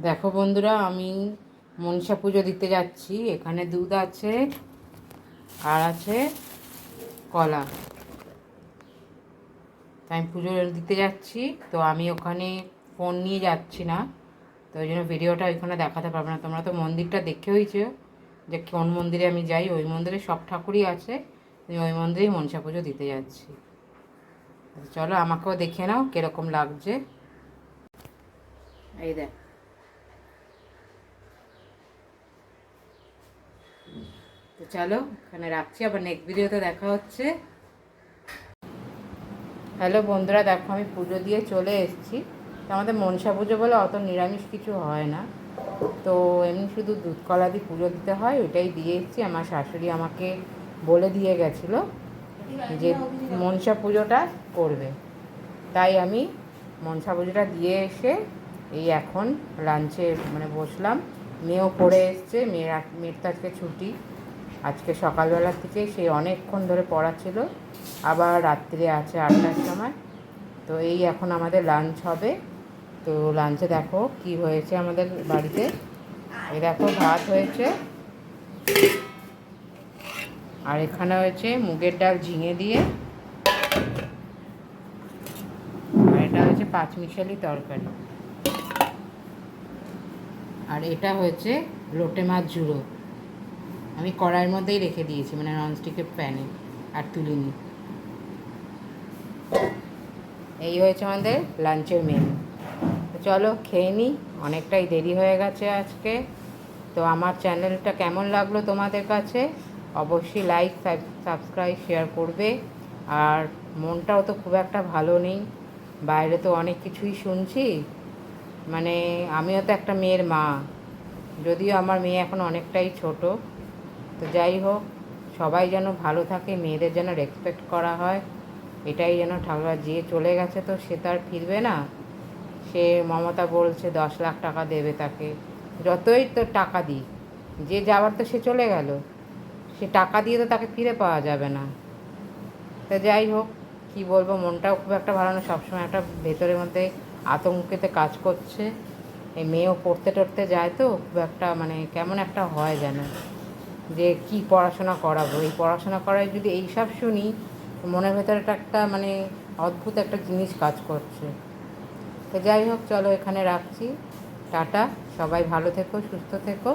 দেখো বন্ধুরা, আমি মনসা পুজো দিতে যাচ্ছি। এখানে দুধ আছে আর আছে কলা। তাই আমি পুজো দিতে যাচ্ছি, তো আমি ওখানে ফোন নিয়ে যাচ্ছি না, তো ওই জন্য ভিডিওটা ওইখানে দেখাতে পারবো না। তোমরা তো মন্দিরটা দেখে হয়েছে যে কোন মন্দিরে আমি যাই। ওই মন্দিরে সব ঠাকুরই আছে, ওই মন্দিরেই মনসা পুজো দিতে যাচ্ছি। চলো আমাকেও দেখে নাও কীরকম লাগছে। এই দেখ, তো চলো এখানে রাখছি, আবার নেক্সট ভিডিওতে দেখা হচ্ছে। হ্যালো বন্ধুরা, দেখো আমি পুজো দিয়ে চলে এসেছি। তো আমাদের মনসা পুজো বলে অত নিরামিষ কিছু হয় না, তো এমনি শুধু দুধ কলা দিয়ে পুজো দিতে হয়, ওইটাই দিয়ে এসেছি। আমার শাশুড়ি আমাকে বলে দিয়ে গেছিলো যে মনসা পুজোটা করবে, তাই আমি মনসা পুজোটা দিয়ে এসে এই এখন লাঞ্চে বসলাম। মেয়েও পড়ে এসছে, মেয়ের তো আজকে ছুটি। আজকে সকালবেলার থেকে সে অনেকক্ষণ ধরে পড়া ছিল, আবার রাত্রে আছে 8টার সময়। তো এই এখন আমাদের লাঞ্চ হবে। তো লাঞ্চে দেখো কি হয়েছে আমাদের বাড়িতে। এই দেখো ভাত হয়েছে, আর এখানে হয়েছে মুগের ডাল ঝিঙে দিয়ে, আর এটা হয়েছে পাঁচমিশালি তরকারি, আর এটা হয়েছে লোটে মাছ ঝুড়ো। আমি কড়াইয়ের মধ্যেই রেখে দিয়েছি, ননস্টিকের প্যানে, আর তুলিনি। এই হয়েছে আমাদের লাঞ্চের মেনু। তো চলো খেয়ে নিই, অনেকটাই দেরি হয়ে গেছে আজকে। তো আমার চ্যানেলটা কেমন লাগলো তোমাদের কাছে অবশ্যই লাইক সাবস্ক্রাইব শেয়ার করবে। আর মনটাও তো খুব একটা ভালো নেই, বাইরে তো অনেক কিছুই শুনছি। আমিও তো একটা মেয়ের মা, যদিও আমার মেয়ে এখন অনেকটাই ছোট। তো যাই হোক, সবাই যেন ভালো থাকে, মেয়েদের যেন রেসপেক্ট করা হয়, এটাই যেন ঠাকুর। যে চলে গেছে তো সে তো আর ফিরবে না। সে মমতা বলছে 10 লাখ টাকা দেবে তাকে, যতই তো টাকা দিই, যে যাওয়ার তো সে চলে গেল, সে টাকা দিয়ে তো তাকে ফিরে পাওয়া যাবে না। তো যাই হোক, কী বলবো, মনটাও খুব একটা ভালো না, সবসময় একটা ভেতরের মধ্যে আতঙ্কেতে কাজ করছে। এই মেয়েও পড়তে টড়তে যায়, তো খুব একটা কেমন একটা হয় যেন, যে কি পড়াশোনা করাবো। এই পড়াশোনা করায় যদি এইসব শুনি, মনের ভেতরে একটা অদ্ভুত একটা জিনিস কাজ করছে। তো যাই হোক, চলো এখানে রাখছি। টাটা, সবাই ভালো থেকো, সুস্থ থেকো।